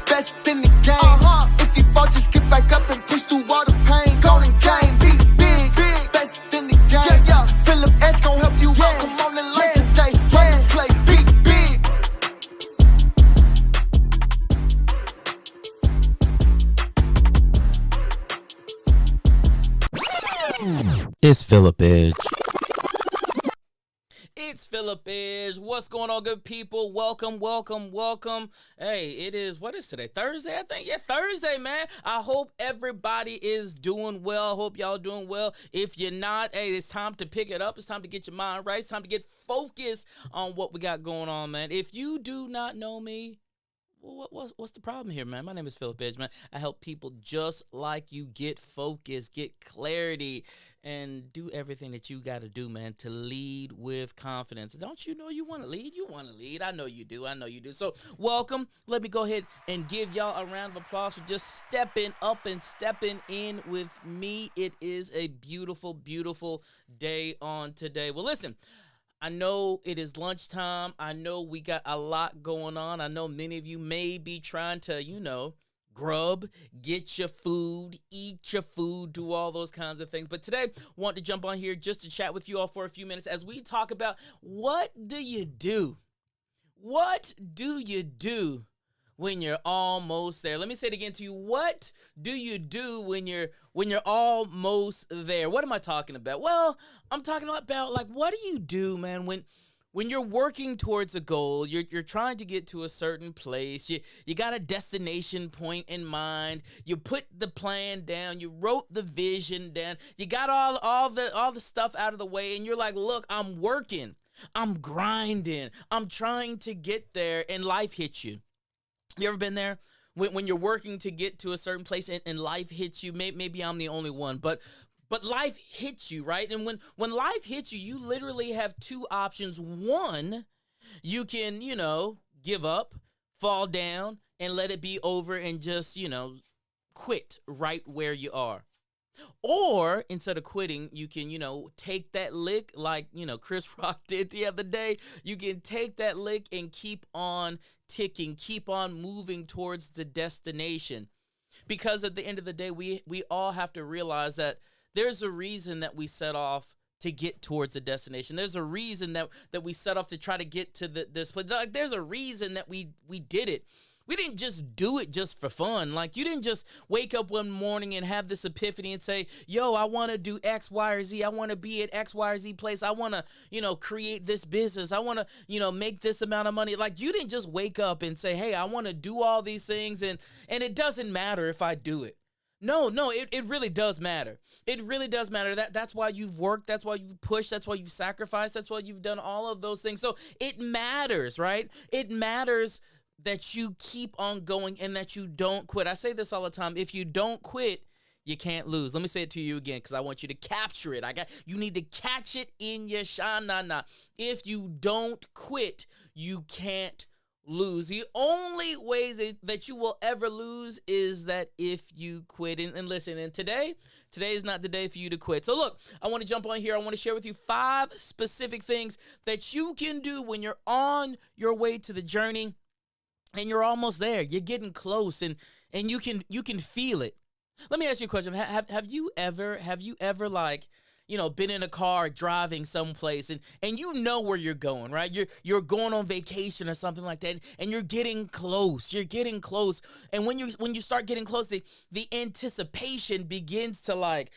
Best in the game. If you fall, just get back up and push through all the pain. Golden game, big, best in the game. Phillip gon' help you out. Come on and light today. Run the play, big. It's Phillip. It's Phillip. What's going on, good people? Welcome. Hey, it is, what is today? Thursday, I think? Yeah, Thursday, man. I hope everybody is doing well. I hope y'all doing well. If you're not, hey, it's time to pick it up. It's time to get your mind right. It's time to get focused on what we got going on, man. If you do not know me, what's the problem here, man? My name is Phillip, man. I help people just like you get focused, get clarity, and do everything that you got to do, man, to lead with confidence. Don't you know you want to lead? You want to lead. I know you do. So welcome. Let me go ahead and give y'all a round of applause for just stepping up and stepping in with me. It is a beautiful, beautiful day on today. Well, listen, I know it is lunchtime. I know we got a lot going on. I know many of you may be trying to, grub, get your food, eat your food, do all those kinds of things. But today, I want to jump on here just to chat with you all for a few minutes as we talk about what do you do? What do you do when you're almost there? Let me say it again to you. What do you do when you're almost there? What am I talking about? Well, I'm talking about like what do you do, man, when you're working towards a goal, you're trying to get to a certain place, you got a destination point in mind, you put the plan down, you wrote the vision down, you got all the stuff out of the way, and you're like, look, I'm working, I'm grinding, I'm trying to get there, and life hits you. You ever been there? When you're working to get to a certain place and life hits you, maybe I'm the only one, but life hits you, right? And when life hits you, you literally have two options. One, you can, give up, fall down, and let it be over and just, quit right where you are. Or instead of quitting, you can, take that lick like, Chris Rock did the other day. You can take that lick and keep on ticking, keep on moving towards the destination. Because at the end of the day, we all have to realize that there's a reason that we set off to get towards a destination. There's a reason that we set off to try to get to this place. Like, there's a reason that we did it. We didn't just do it just for fun. Like, you didn't just wake up one morning and have this epiphany and say, yo, I want to do X, Y, or Z. I want to be at X, Y, or Z place. I want to, create this business. I want to, make this amount of money. Like, you didn't just wake up and say, hey, I want to do all these things, and it doesn't matter if I do it. No, it really does matter. It really does matter. That's why you've worked. That's why you've pushed. That's why you've sacrificed. That's why you've done all of those things. So it matters, right? It matters that you keep on going and that you don't quit. I say this all the time. If you don't quit, you can't lose. Let me say it to you again because I want you to capture it. You need to catch it in your shanana. If you don't quit, you can't lose. The only way that you will ever lose is that if you quit. And listen, and today is not the day for you to quit. So look, I want to jump on here. I want to share with you 5 specific things that you can do when you're on your way to the journey and you're almost there. You're getting close and you can feel it. Let me ask you a question. Have you ever like, been in a car driving someplace and you know where you're going, right? You're going on vacation or something like that, and you're getting close. You're getting close. And when you start getting close, the anticipation begins to like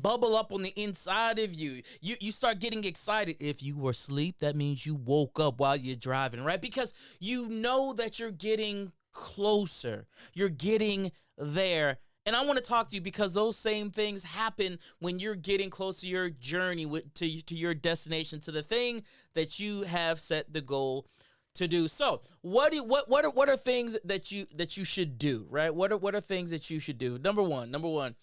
bubble up on the inside of you. You start getting excited. If you were asleep, that means you woke up while you're driving, right? Because you know that you're getting closer. You're getting there. And I want to talk to you because those same things happen when you're getting close to your journey to your destination, to the thing that you have set the goal to do. So, what are things that you should do, right? What are things that you should do? Number one,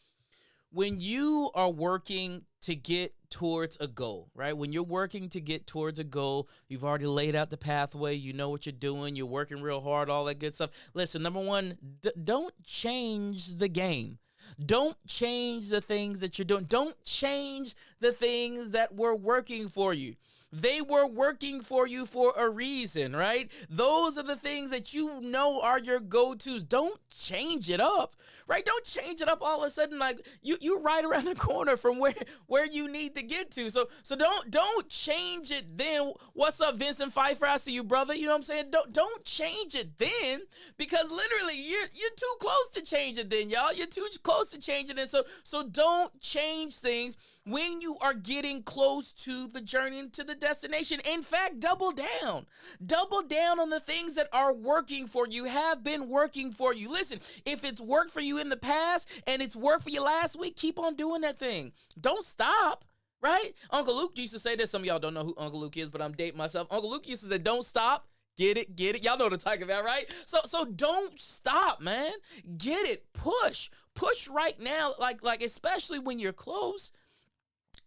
when you are working to get towards a goal, right? When you're working to get towards a goal, you've already laid out the pathway, you know what you're doing, you're working real hard, all that good stuff. Listen, number one, don't change the game. Don't change the things that you're doing. Don't change the things that were working for you. They were working for you for a reason, right? Those are the things that you know are your go-tos. Don't change it up, right? Don't change it up all of a sudden like you're right around the corner from where you need to get to. So don't change it then. What's up, Vincent Pfeiffer? I see you, brother. You know what I'm saying? Don't change it then, because literally you're too close to change it then, y'all. You're too close to changing it. So don't change things when you are getting close to the journey to the destination. In fact, double down on the things that are working for you, have been working for you. Listen, if it's worked for you in the past and it's worked for you last week, keep on doing that thing. Don't stop. Right? Uncle Luke used to say this. Some of y'all don't know who Uncle Luke is, but I'm dating myself. Uncle Luke used to say, don't stop. Get it. Y'all know what I'm talking about, right? So don't stop, man. Get it. Push right now, like especially when you're close.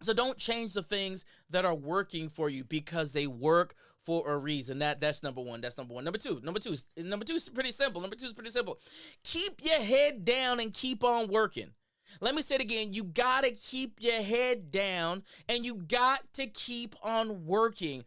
So don't change the things that are working for you because they work for a reason. That's number one. Number two is pretty simple. Keep your head down and keep on working. Let me say it again. You got to keep your head down and you got to keep on working.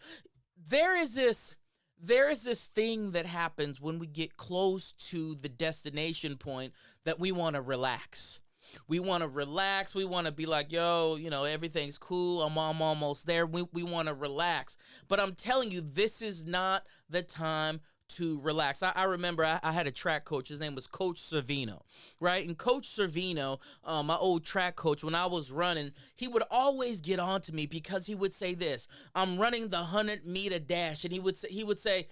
There is this there is this thing that happens when we get close to the destination point that we want to relax. We want to relax. We want to be like, yo, everything's cool. I'm almost there. We want to relax. But I'm telling you, this is not the time to relax. I remember I had a track coach. His name was Coach Servino, right? And Coach Servino, my old track coach, when I was running, he would always get on to me because he would say this: I'm running the 100-meter dash, and he would say,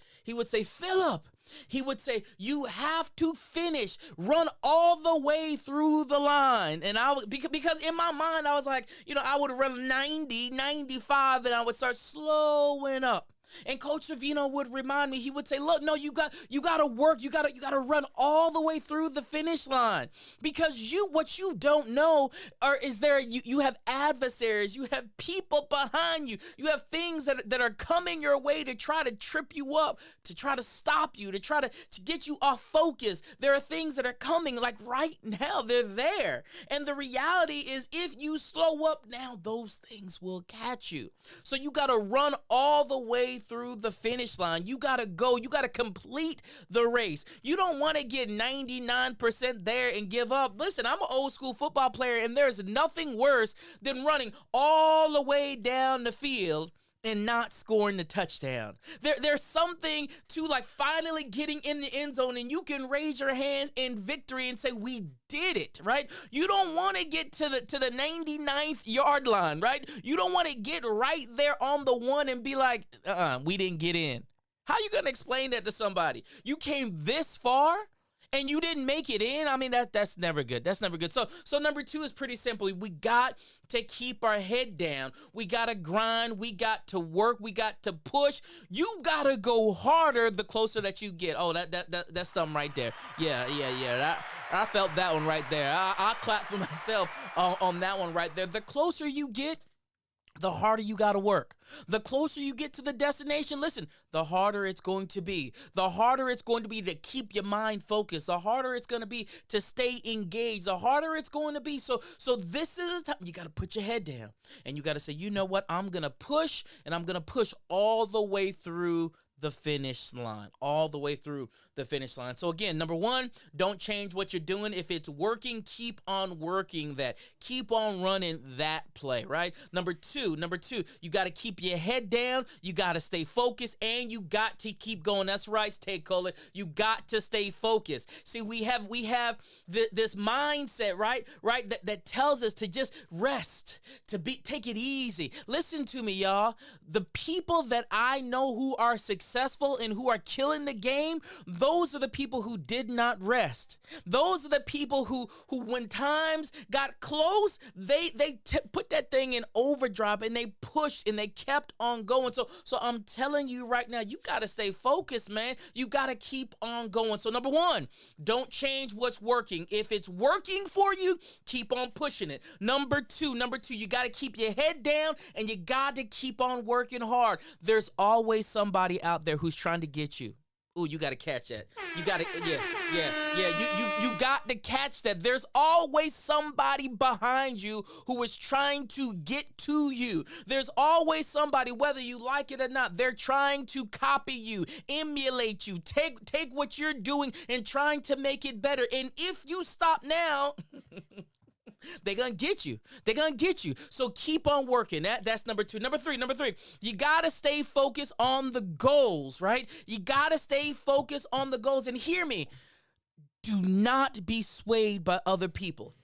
Phillip. He would say, you have to finish, run all the way through the line. And I would, because in my mind, I was like, I would run 90, 95, and I would start slowing up. And Coach Savino would remind me, he would say, look, no, you got to work. You got to run all the way through the finish line, because what you don't know is you have adversaries, you have people behind you, you have things that are coming your way to try to trip you up, to try to stop you, to try to get you off focus. There are things that are coming like right now. They're there. And the reality is, if you slow up now, those things will catch you. So you got to run all the way through the finish line. You got to go. You got to complete the race. You don't want to get 99% there and give up. Listen, I'm an old school football player, and there's nothing worse than running all the way down the field and not scoring the touchdown. There's something to like finally getting in the end zone, and you can raise your hands in victory and say, we did it, right? You don't want to get to the 99th yard line, right? You don't want to get right there on the one and be like, we didn't get in. How you going to explain that to somebody? You came this far and you didn't make it in? I mean, that's never good. That's never good. So number 2 is pretty simple. We got to keep our head down. We got to grind. We got to work. We got to push. You got to go harder the closer that you get. Oh, that's something right there. Yeah. I felt that one right there. I clap for myself on that one right there. The closer you get, the harder you got to work. The closer you get to the destination, listen, the harder it's going to be. The harder it's going to be to keep your mind focused. The harder it's going to be to stay engaged. The harder it's going to be. So this is the time you got to put your head down, and you got to say, you know what? I'm going to push, and I'm going to push all the way through the finish line, all the way through the finish line. So again, number 1, don't change what you're doing. If it's working, keep on working that. Keep on running that play, right? Number two, you got to keep your head down. You got to stay focused, and you got to keep going. That's right, Stay Cola. You got to stay focused. See, we have this mindset, right? That tells us to just rest, take it easy. Listen to me, y'all. The people that I know who are successful and who are killing the game, those are the people who did not rest. Those are the people who when times got close, they put that thing in overdrive, and they pushed and they kept on going. So I'm telling you right now, you got to stay focused, man. You got to keep on going. So number 1, don't change what's working. If it's working for you, keep on pushing it. Number two, you got to keep your head down, and you got to keep on working hard. There's always somebody out there who's trying to get you. Ooh, you got to catch that. You got to, you got to catch that. There's always somebody behind you who is trying to get to you. There's always somebody, whether you like it or not, they're trying to copy you, emulate you, take what you're doing and trying to make it better. And if you stop now, they're going to get you. They're going to get you. So keep on working. That's number 2. Number three, you got to stay focused on the goals, right? You got to stay focused on the goals. And hear me, do not be swayed by other people.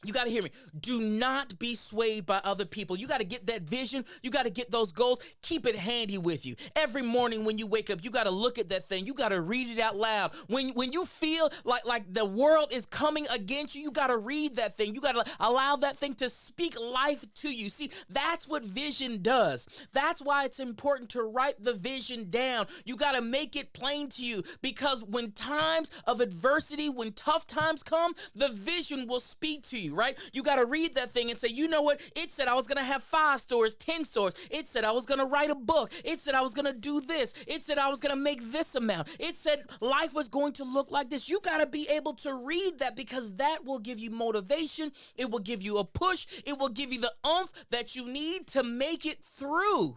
You got to hear me. Do not be swayed by other people. You got to get that vision. You got to get those goals. Keep it handy with you. Every morning when you wake up, you got to look at that thing. You got to read it out loud. When you feel like the world is coming against you, you got to read that thing. You got to allow that thing to speak life to you. See, that's what vision does. That's why it's important to write the vision down. You got to make it plain to you, because when times of adversity, when tough times come, the vision will speak to you. Right? You got to read that thing and say, you know what? It said I was going to have 5 stores, 10 stores. It said I was going to write a book. It said I was going to do this. It said I was going to make this amount. It said life was going to look like this. You got to be able to read that, because that will give you motivation. It will give you a push. It will give you the oomph that you need to make it through.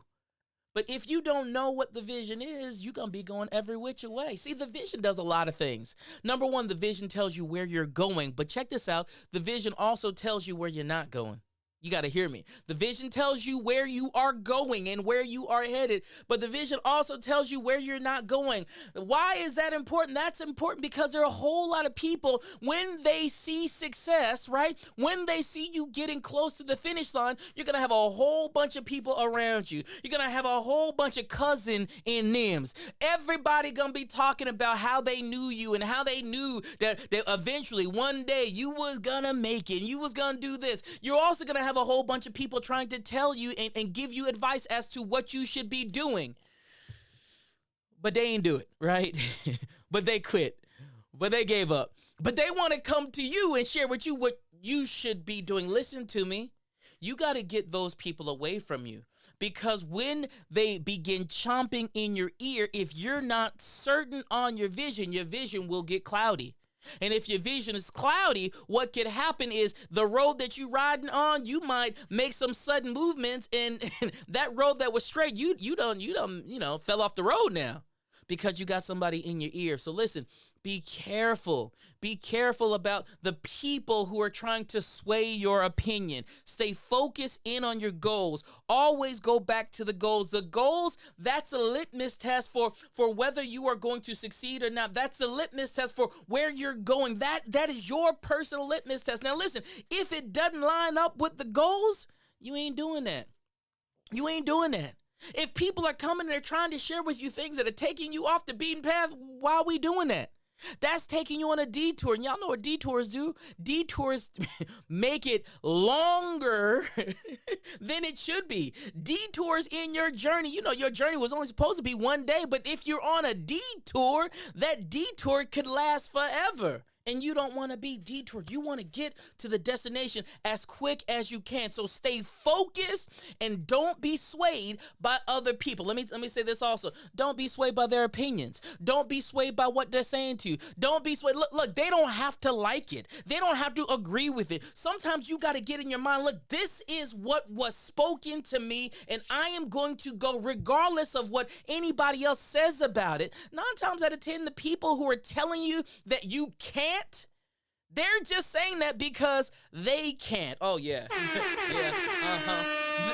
But if you don't know what the vision is, you're going to be going every which way. See, the vision does a lot of things. Number one, the vision tells you where you're going. But check this out. The vision also tells you where you're not going. You got to hear me. The vision tells you where you are going and where you are headed, but the vision also tells you where you're not going. Why is that important? That's important because there are a whole lot of people, when they see success, right? When they see you getting close to the finish line, you're going to have a whole bunch of people around you. You're going to have a whole bunch of cousin in names. Everybody going to be talking about how they knew you and how they knew that eventually one day you was going to make it and you was going to do this. You're also going to have a whole bunch of people trying to tell you and give you advice as to what you should be doing. But they ain't do it, right? But they quit. But they gave up. But they want to come to you and share with you what you should be doing. Listen to me. You got to get those people away from you. Because when they begin chomping in your ear, if you're not certain on your vision will get cloudy. And if your vision is cloudy, what could happen is the road that you're riding on, you might make some sudden movements, and that road that was straight, you fell off the road now because you got somebody in your ear. So listen, be careful. Be careful about the people who are trying to sway your opinion. Stay focused in on your goals. Always go back to the goals. The goals, that's a litmus test for whether you are going to succeed or not. That's a litmus test for where you're going. That is your personal litmus test. Now listen, if it doesn't line up with the goals, you ain't doing that. You ain't doing that. If people are coming and they're trying to share with you things that are taking you off the beaten path, why are we doing that? That's taking you on a detour. And y'all know what detours do. Detours make it longer than it should be. Detours in your journey. You know, your journey was only supposed to be one day, but if you're on a detour, that detour could last forever. And you don't want to be detoured. You want to get to the destination as quick as you can. So stay focused and don't be swayed by other people. Let me say this also. Don't be swayed by their opinions. Don't be swayed by what they're saying to you. Don't be swayed. Look, they don't have to like it. They don't have to agree with it. Sometimes you got to get in your mind, look, this is what was spoken to me, and I am going to go regardless of what anybody else says about it. 9 times out of 10, the people who are telling you that you can't, they're just saying that because they can't. Oh, yeah. Yeah.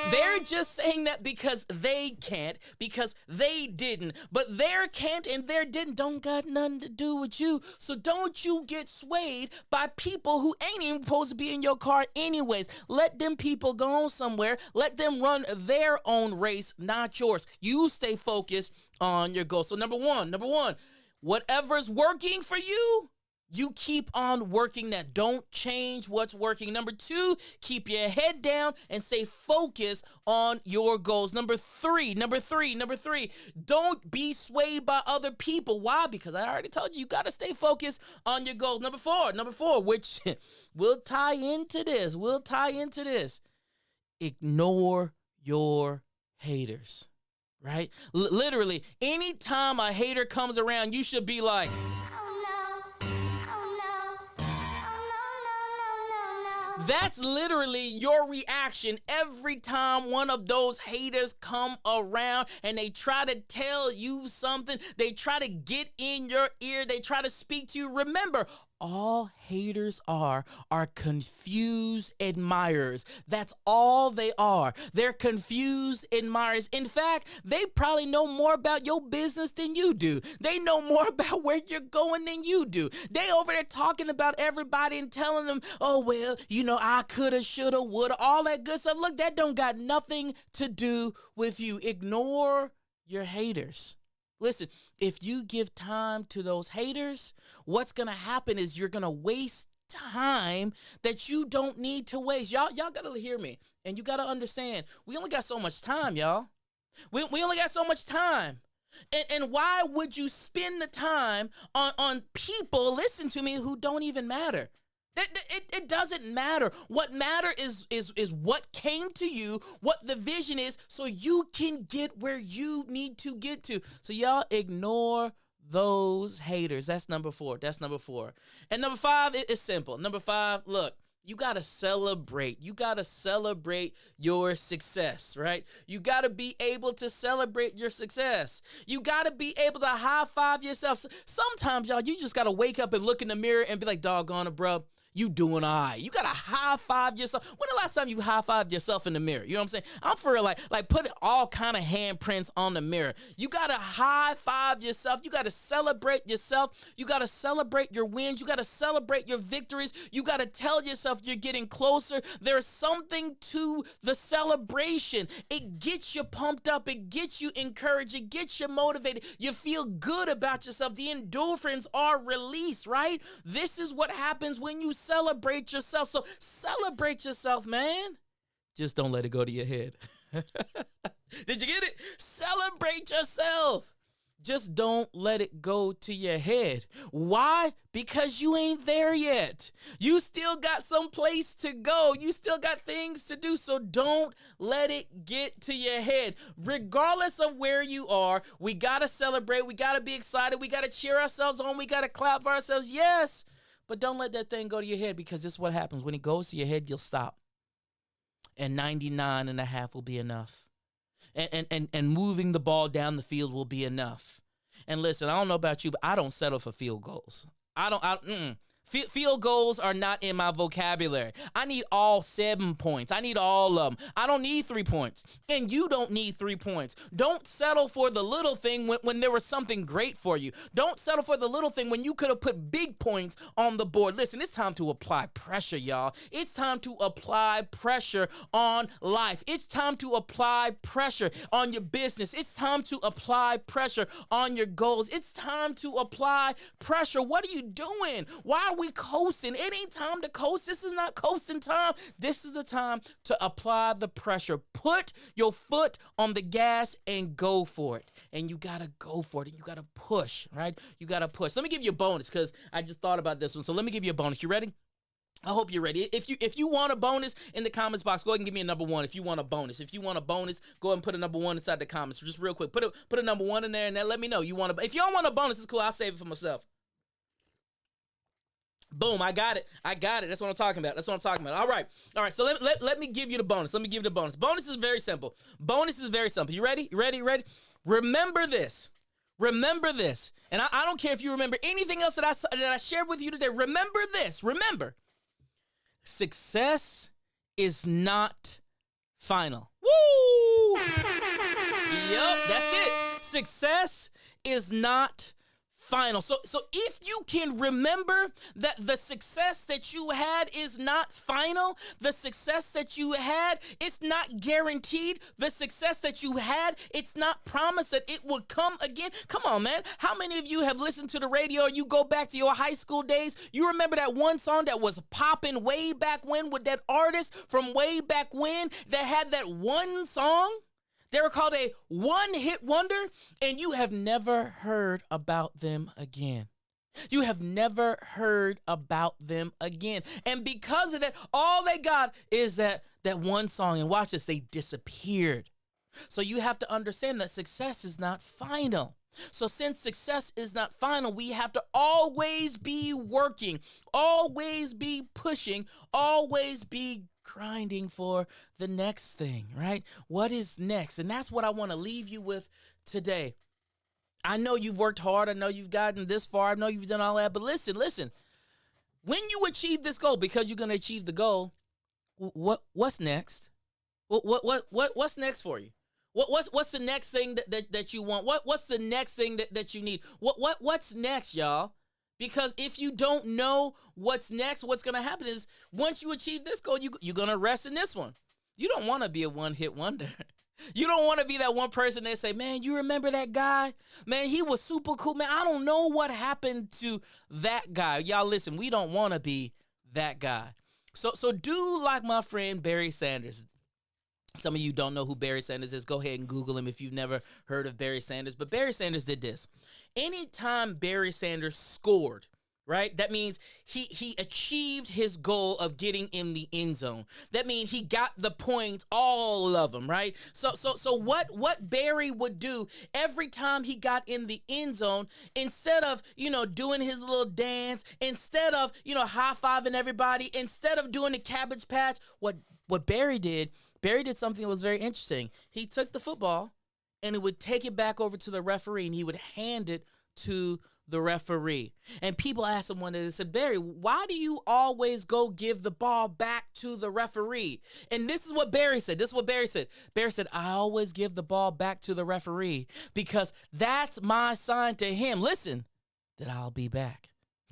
They're just saying that because they can't, because they didn't. But their can't and their didn't don't got nothing to do with you. So don't you get swayed by people who ain't even supposed to be in your car anyways. Let them people go on somewhere. Let them run their own race, not yours. You stay focused on your goal. So number one, whatever's working for you, you keep on working that. Don't change what's working. Number 2, keep your head down and stay focused on your goals. Number three, don't be swayed by other people. Why? Because I already told you, you got to stay focused on your goals. Number four, which will tie into this. Ignore your haters, right? Literally, anytime a hater comes around, you should be like, that's literally your reaction every time one of those haters come around and they try to tell you something. They try to get in your ear. They try to speak to you. Remember, all haters are confused admirers. That's all they are. They're confused admirers. In fact, they probably know more about your business than you do. They know more about where you're going than you do. They over there talking about everybody and telling them, oh, well, I coulda, shoulda, woulda, all that good stuff. Look, that don't got nothing to do with you. Ignore your haters. Listen, if you give time to those haters, what's going to happen is you're going to waste time that you don't need to waste. Y'all got to hear me, and you got to understand, we only got so much time, y'all. We only got so much time. And why would you spend the time on people, listen to me, who don't even matter? It doesn't matter. What matters is what came to you, what the vision is, so you can get where you need to get to. So y'all ignore those haters. That's number 4. And number 5 is simple. Number 5, look, You got to celebrate. You got to celebrate your success, right? You got to be able to celebrate your success. You got to be able to high five yourself. Sometimes, y'all, you just got to wake up and look in the mirror and be like, doggone it, bro. You doing all right. You got to high five yourself. When the last time you high fived yourself in the mirror? You know what I'm saying? I'm for real, like put all kind of handprints on the mirror. You got to high five yourself. You got to celebrate yourself. You got to celebrate your wins. You got to celebrate your victories. You got to tell yourself you're getting closer. There's something to the celebration. It gets you pumped up. It gets you encouraged. It gets you motivated. You feel good about yourself. The endorphins are released, right? This is what happens when you celebrate yourself. So celebrate yourself, man. Just don't let it go to your head. Did you get it? Celebrate yourself. Just don't let it go to your head. Why? Because you ain't there yet. You still got some place to go. You still got things to do. So don't let it get to your head. Regardless of where you are, we got to celebrate. We got to be excited. We got to cheer ourselves on. We got to clap for ourselves. Yes. But don't let that thing go to your head, because this is what happens. When it goes to your head, you'll stop. And 99.5 will be enough. And moving the ball down the field will be enough. And listen, I don't know about you, but I don't settle for field goals. Field goals are not in my vocabulary. I need all 7 points. I need all of them. I don't need 3 points. And you don't need 3 points. Don't settle for the little thing when there was something great for you. Don't settle for the little thing when you could have put big points on the board. Listen, it's time to apply pressure, y'all. It's time to apply pressure on life. It's time to apply pressure on your business. It's time to apply pressure on your goals. It's time to apply pressure. What are you doing? Why are we coasting? It ain't time to coast. This is not coasting time. This is the time to apply the pressure. Put your foot on the gas and go for it. And you got to go for it. And you got to push, right? You got to push. Let me give you a bonus, because I just thought about this one. So let me give you a bonus. You ready? I hope you're ready. If you want a bonus in the comments box, go ahead and give me a number 1. If you want a bonus, go ahead and put a number 1 inside the comments. Just real quick, put a number 1 in there, and then let me know you want to. If you don't want a bonus, it's cool. I'll save it for myself. Boom, I got it. That's what I'm talking about. All right. So let me give you the bonus. Bonus is very simple. You ready? Remember this. And I don't care if you remember anything else that I shared with you today. Remember this. Success is not final. Woo! Yep, that's it. Success is not final. So if you can remember that the success that you had is not final, the success that you had, it's not guaranteed. The success that you had, it's not promised that it would come again. Come on, man. How many of you have listened to the radio, or you go back to your high school days? You remember that one song that was popping way back when, with that artist from way back when that had that one song? They were called a one-hit wonder, and you have never heard about them again. You have never heard about them again. And because of that, all they got is that one song. And watch this, they disappeared. So you have to understand that success is not final. So since success is not final, we have to always be working, always be pushing, always be grinding for the next thing, right? What is next? And that's what I want to leave you with today. I know you've worked hard. I know you've gotten this far. I know you've done all that. But listen. When you achieve this goal, because you're going to achieve the goal, what's next? What's next for you? What's the next thing that you want? What's the next thing that you need? What's next, y'all? Because if you don't know what's next, what's going to happen is once you achieve this goal, you're going to rest in this one. You don't want to be a one-hit wonder. You don't want to be that one person that say, man, you remember that guy? Man, he was super cool. Man, I don't know what happened to that guy. Y'all listen, we don't want to be that guy. So do like my friend Barry Sanders. Some of you don't know who Barry Sanders is. Go ahead and Google him if you've never heard of Barry Sanders. But Barry Sanders did this. Anytime Barry Sanders scored, right? That means he achieved his goal of getting in the end zone. That means he got the points, all of them, right? So what Barry would do every time he got in the end zone, instead of, doing his little dance, instead of, high-fiving everybody, instead of doing the Cabbage Patch, what Barry did something that was very interesting. He took the football and he would take it back over to the referee and he would hand it to the referee. And people asked him one day, they said, Barry, why do you always go give the ball back to the referee? And this is what Barry said. Barry said, I always give the ball back to the referee because that's my sign to him. Listen, that I'll be back.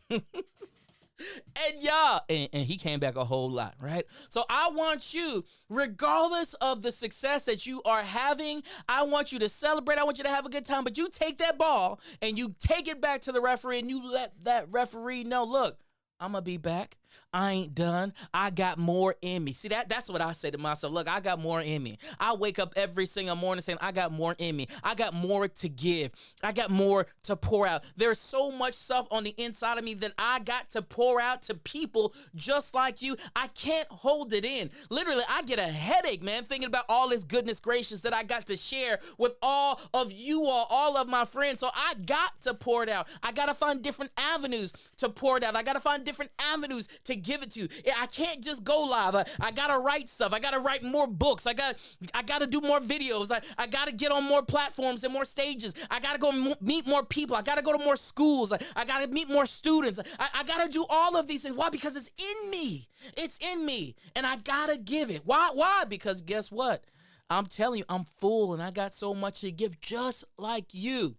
And y'all, and he came back a whole lot, right? So I want you, regardless of the success that you are having, I want you to celebrate. I want you to have a good time. But you take that ball and you take it back to the referee and you let that referee know, look, I'm going to be back. I ain't done. I got more in me. See, that's what I say to myself. Look, I got more in me. I wake up every single morning saying, I got more in me. I got more to give. I got more to pour out. There's so much stuff on the inside of me that I got to pour out to people just like you. I can't hold it in. Literally, I get a headache, man, thinking about all this goodness gracious that I got to share with all of you all of my friends. So I got to pour it out. I got to find different avenues to pour it out. I got to find different avenues to give it to you. I can't just go live. I gotta write stuff. I gotta write more books. I gotta do more videos. I gotta get on more platforms and more stages. I gotta go meet more people. I gotta go to more schools. I gotta meet more students. I gotta do all of these things. Why? Because it's in me. It's in me, and I gotta give it. Why? Because guess what? I'm telling you, I'm full, and I got so much to give, just like you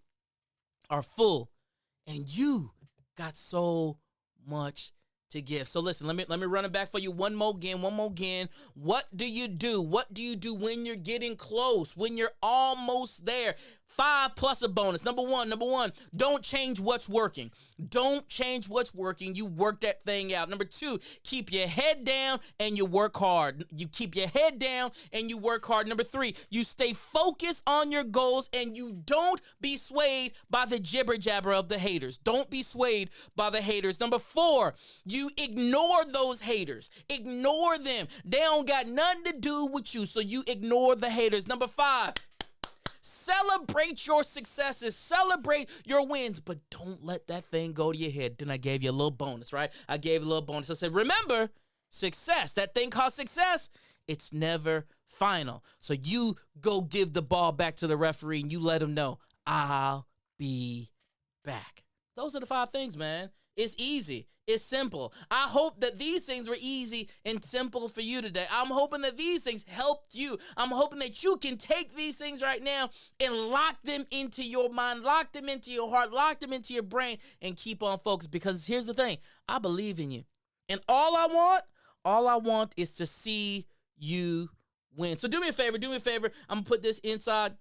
are full, and you got so much to give. So listen, let me run it back for you one more again. What do you do? What do you do when you're getting close, when you're almost there? 5 plus a bonus. Number one, don't change what's working. Don't change what's working. You work that thing out. Number 2, keep your head down and you work hard. You keep your head down and you work hard. Number 3, you stay focused on your goals and you don't be swayed by the jibber jabber of the haters. Don't be swayed by the haters. Number 4, you ignore those haters. Ignore them. They don't got nothing to do with you, so you ignore the haters. Number 5, celebrate your successes, celebrate your wins, but don't let that thing go to your head. Then I gave you a little bonus, right? I said, remember, success, that thing called success, it's never final. So you go give the ball back to the referee and you let him know, I'll be back. Those are the 5 things, man. It's easy. It's simple. I hope that these things were easy and simple for you today. I'm hoping that these things helped you. I'm hoping that you can take these things right now and lock them into your mind, lock them into your heart, lock them into your brain, and keep on focused. Because here's the thing. I believe in you. And all I want is to see you win. So do me a favor. I'm going to put this inside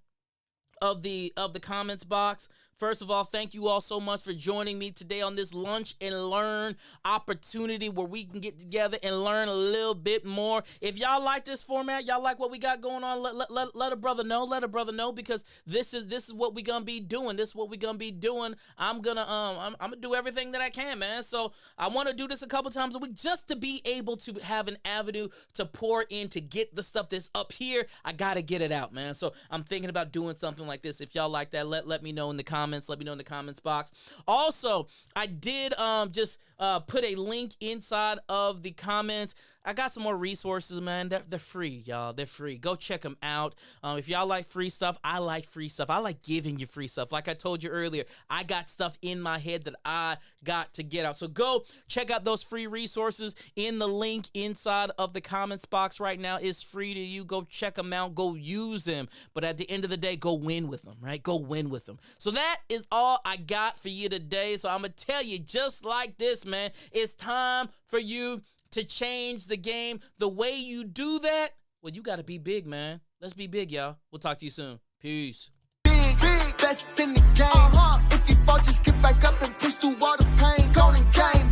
of the comments box. First of all, thank you all so much for joining me today on this lunch and learn opportunity where we can get together and learn a little bit more. If y'all like this format, y'all like what we got going on, let a brother know. Let a brother know, because this is what we gonna be doing. I'm gonna do everything that I can, man. So I want to do this a couple times a week just to be able to have an avenue to pour in, to get the stuff that's up here. I gotta get it out, man. So I'm thinking about doing something like this. If y'all like that, let me know in the comments. Let me know in the comments box. Also, I did just put a link inside of the comments. I got some more resources, man. They're free, y'all. They're free. Go check them out. If y'all like free stuff, I like free stuff. I like giving you free stuff. Like I told you earlier, I got stuff in my head that I got to get out. So go check out those free resources in the link inside of the comments box right now. It's free to you. Go check them out. Go use them. But at the end of the day, go win with them, right? Go win with them. So that is all I got for you today. So I'm going to tell you, just like this, man, it's time for you to change the game. The way you do that, well, you got to be big, man. Let's be big, y'all. We'll talk to you soon. Peace. Big, best in the game. If you fall, just get back up and push through all the pain. Golden game.